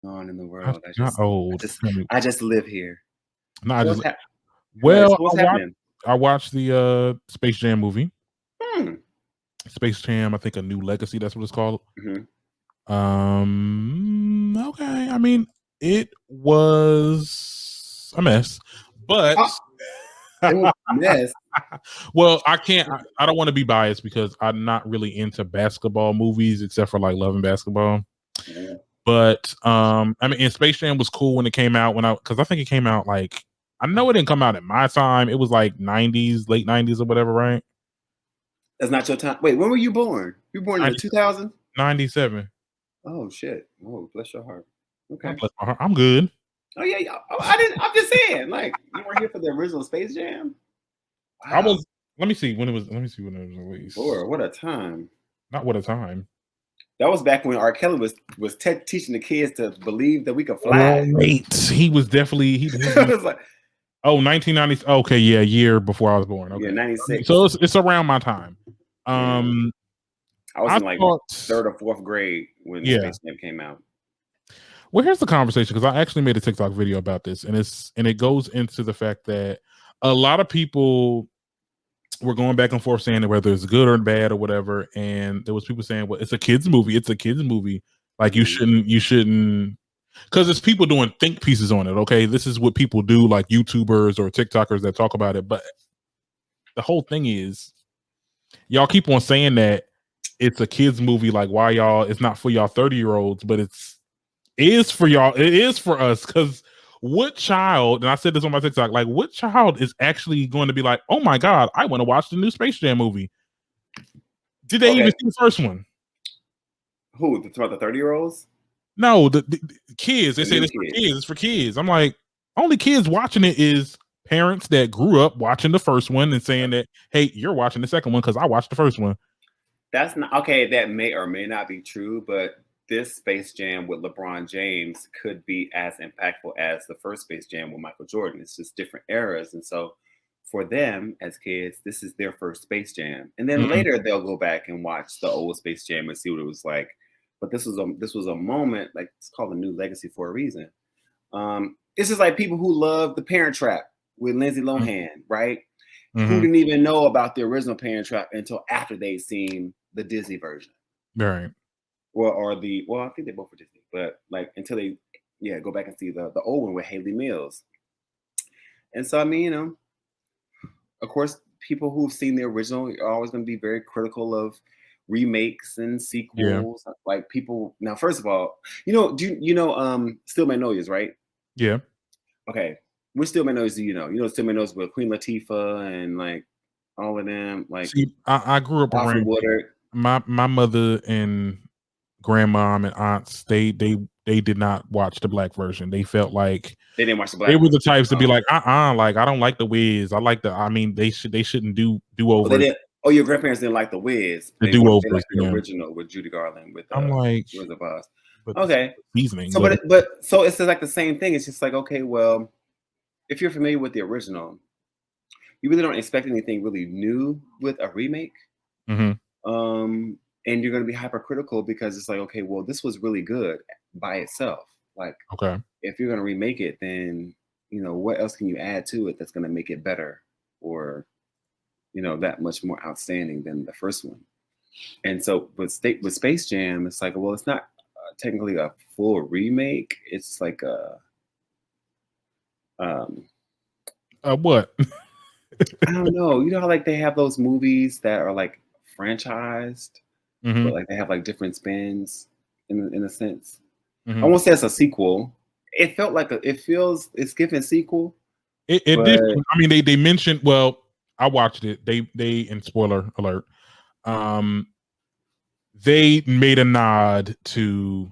on in the Not, world. not old. I just live here. No, I So just. so Well, what's happening? I watched the Space Jam movie. Hmm. Space Jam, I think A New Legacy. That's what it's called. Mm-hmm. Okay. I mean, it was a mess, but It was a mess. well, I can't. I don't want to be biased because I'm not really into basketball movies except for like Love and Basketball. Yeah. But I mean, and Space Jam was cool when it came out. Because I think it came out like I know it didn't come out at my time. It was like '90s, late '90s or whatever, right? That's not your time. Wait, when were you born? You were born in the 2000s? 97. Oh shit! Oh, bless your heart. Okay. Bless my heart. I'm good. Oh yeah, yeah. Oh, I didn't. I'm just saying, like, you weren't here for the original Space Jam. Wow. I was. Let me see when it was. Let me see when it was released. Lord, what a time! Not what a time. That was back when R. Kelly was teaching the kids to believe that we could fly. Wait, he was definitely he was like, 1990. Okay, yeah, year before I was born. Okay, yeah, 96. So it's around my time. I was in like third or fourth grade when Space Jam came out. Well, here's the conversation because I actually made a TikTok video about this, and it goes into the fact that a lot of people were going back and forth saying that whether it's good or bad or whatever, and there was people saying, "Well, it's a kids movie. It's a kids movie. Like you shouldn't." Because it's people doing think pieces on it. Okay, this is what people do, like YouTubers or TikTokers that talk about it. But the whole thing is, y'all keep on saying that it's a kids movie. Like, why y'all? It's not for y'all 30-year-olds, but it is for y'all. It is for us. Because what child? And I said this on my TikTok. Like, what child is actually going to be like, oh my god, I want to watch the new Space Jam movie? Did they even see the first one? Who? About the 30-year-olds? No, the kids. They say it's for kids. It's for kids. I'm like, only kids watching it is parents that grew up watching the first one and saying that, hey, you're watching the second one because I watched the first one. That's not okay. That may or may not be true, but this Space Jam with LeBron James could be as impactful as the first Space Jam with Michael Jordan. It's just different eras. And so for them as kids, this is their first Space Jam. And then later they'll go back and watch the old Space Jam and see what it was like. But this was a moment, like, it's called a new legacy for a reason. It's just like people who love the Parent Trap with Lindsay Lohan, right? Who didn't even know about the original Parent Trap until after they'd seen the Disney version. Right. Well, I think they both were Disney, but like until they go back and see the old one with Haley Mills. And so I mean, of course, people who've seen the original are always going to be very critical of remakes and sequels. Yeah. Like people now, first of all, do you know Still Magnolias, right? Yeah. Okay. Which Still Magnolias do you know? You know Still Magnolias with Queen Latifah and like all of them. Like, see, I grew up around my mother and grandmom and aunts. They did not watch the black version. They felt like they didn't watch the black. They were the types to be like, like I don't like the Wiz. I like the. I mean, they shouldn't do overs. Oh, your grandparents didn't like the Wiz. The do overs. They liked the original with Judy Garland. With I'm like, Wizard of Oz. But okay. Seasoning. So, but so it's like the same thing. It's just like, okay, well, if you're familiar with the original, you really don't expect anything really new with a remake. Mm-hmm. And you're going to be hypercritical because it's like, okay, well, this was really good by itself. Like, okay, if you're going to remake it, then what else can you add to it that's going to make it better or that much more outstanding than the first one? And so with Space Jam, it's like, well, it's not technically a full remake. It's like what? I don't know. You know how like they have those movies that are like franchised, but like they have like different spins in a sense. I won't say it's a sequel. It felt like it's given sequel. It did. I mean, they mentioned. Well, I watched it. They and spoiler alert. They made a nod to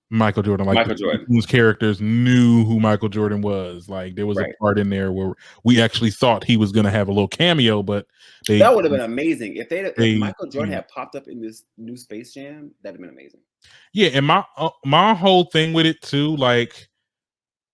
Michael Jordan. Like Michael Jordan, whose characters knew who Michael Jordan was. Like there was a part in there where we actually thought he was going to have a little cameo, but that would have been amazing if Michael Jordan had popped up in this new Space Jam. That'd have been amazing. Yeah, and my whole thing with it too, like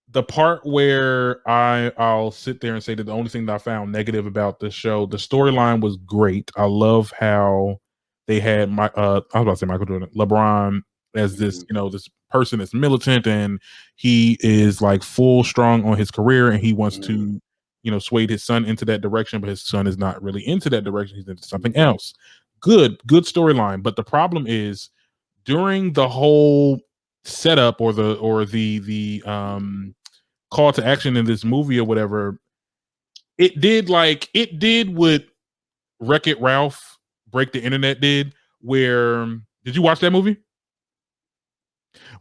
the part where I'll sit there and say that the only thing that I found negative about the show, the storyline was great. I love how they had I was about to say Michael Jordan, LeBron as this, this person that's militant and he is like full strong on his career and he wants to, sway his son into that direction, but his son is not really into that direction. He's into something else. Good storyline. But the problem is during the whole setup or the call to action in this movie or whatever, it did what Wreck-It Ralph Break the Internet did, where did you watch that movie?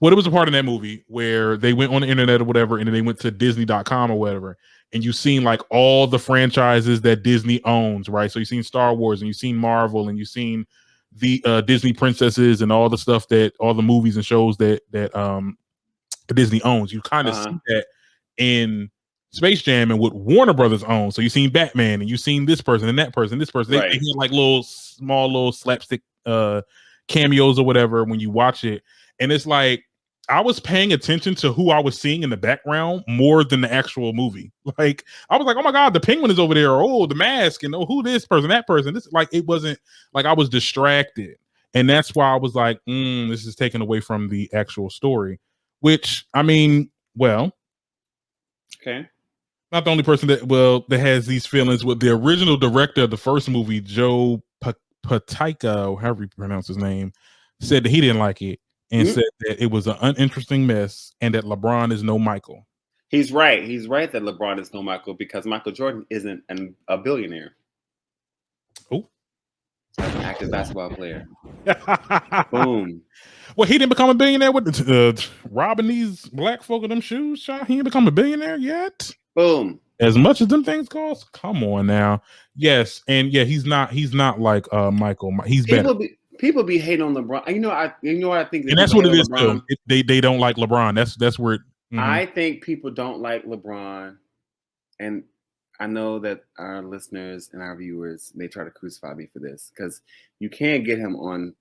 Well, there was a part in that movie where they went on the internet or whatever, and then they went to Disney.com or whatever, and you've seen like all the franchises that Disney owns, right? So you've seen Star Wars, and you've seen Marvel, and you've seen the Disney princesses and all the stuff that all the movies and shows that Disney owns. You kind of see that in Space Jam and what Warner Brothers owns. So you've seen Batman and you've seen this person and that person, this person. They had like small little slapstick cameos or whatever when you watch it. And it's like I was paying attention to who I was seeing in the background more than the actual movie. Like I was like, oh my God, the penguin is over there. Oh, the mask and who this person, that person. This like it wasn't like I was distracted. And that's why I was like, this is taken away from the actual story. Which I mean, well, okay. Not the only person that has these feelings. With the original director of the first movie, Joe Patika, or however you pronounce his name, said that he didn't like it and said that it was an uninteresting mess and that LeBron is no Michael. He's right. He's right that LeBron is no Michael because Michael Jordan isn't a billionaire. Oh, an active basketball player. Boom. Well, he didn't become a billionaire with robbing these black folk of them shoes. He didn't become a billionaire yet. Boom. As much as them things cost, come on now. Yes, and yeah, he's not like Michael. He's better. People be hating on LeBron. You know what I think, and that's what it is. Too. They don't like LeBron. That's where I think people don't like LeBron, and I know that our listeners and our viewers may try to crucify me for this because you can't get him on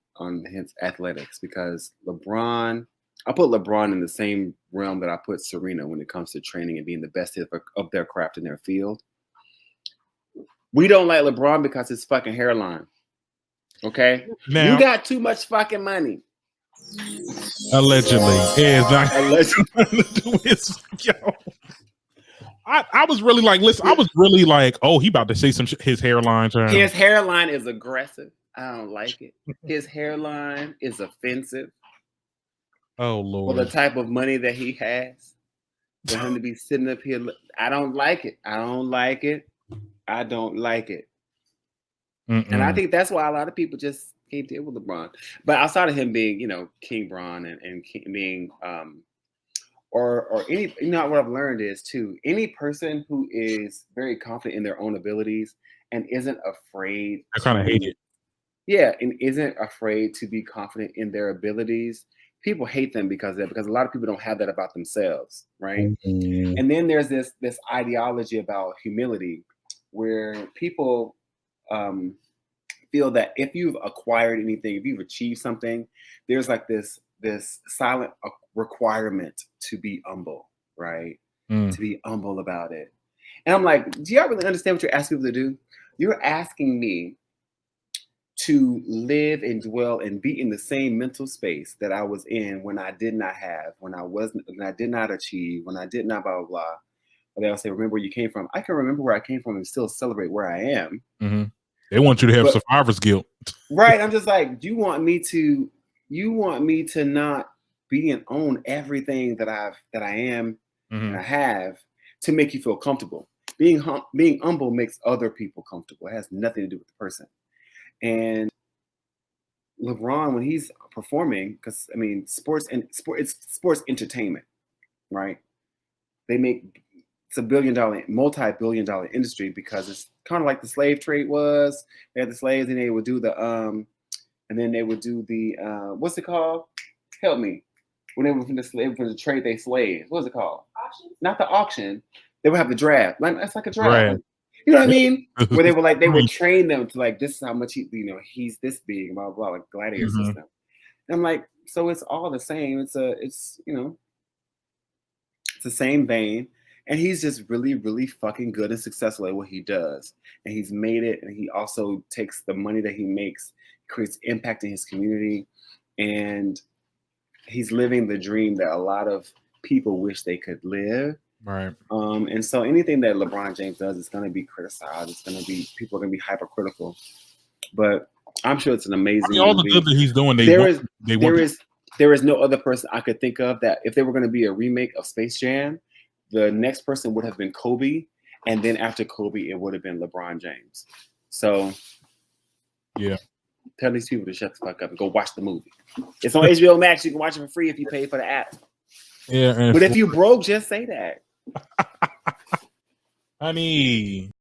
his athletics because LeBron. I put LeBron in the same realm that I put Serena when it comes to training and being the best of their craft in their field. We don't like LeBron because his fucking hairline. Okay? Now, you got too much fucking money. Allegedly. I was really like, listen, I was really like, oh, he about to say some shit. His hairline. His hairline is aggressive. I don't like it. His hairline is offensive. Oh Lord! For the type of money that he has, for him to be sitting up here, I don't like it. And I think that's why a lot of people just can't deal with LeBron. But outside of him being, King Bron and being, or any, what I've learned is too, any person who is very confident in their own abilities and isn't afraid. I kind of hate it. Yeah, and isn't afraid to be confident in their abilities. People hate them because of that, because a lot of people don't have that about themselves, right? Mm-hmm. And then there's this ideology about humility where people feel that if you've acquired anything, if you've achieved something, there's like this silent requirement to be humble, right? To be humble about it. And I'm like, do y'all really understand what you're asking people to do? You're asking me to live and dwell and be in the same mental space that I was in when I did not have, when I did not achieve, when I did not blah, blah, blah. But they'll say, remember where you came from. I can remember where I came from and still celebrate where I am. Mm-hmm. They want you to have survivor's guilt. Right. I'm just like, you want me to not be and own everything that I am and I have to make you feel comfortable. Being humble makes other people comfortable. It has nothing to do with the person. And LeBron, when he's performing, because I mean, it's sports entertainment, right? It's a multi-billion-dollar industry because it's kind of like the slave trade was. They had the slaves, and they would do the what's it called? Help me. When they were from the trade, they slaves. What's it called? Auction? Not the auction. They would have the draft. That's like a draft. Right. You know what I mean? Where they were like, they would train them to like, this is how much he's this big, blah, blah, blah, like gladiator system. And I'm like, so it's all the same. It's the same vein. And he's just really, really fucking good and successful at what he does. And he's made it. And he also takes the money that he makes, creates impact in his community. And he's living the dream that a lot of people wish they could live. Right. And so anything that LeBron James does is going to be criticized. It's going to be, people are going to be hypercritical. But I'm sure it's an amazing all the movie. good that he's doing, there is no other person I could think of that if there were going to be a remake of Space Jam, the next person would have been Kobe, and then after Kobe, it would have been LeBron James. So, yeah, tell these people to shut the fuck up and go watch the movie. It's on HBO Max. You can watch it for free if you pay for the app. Yeah, but if you broke, just say that. Honey.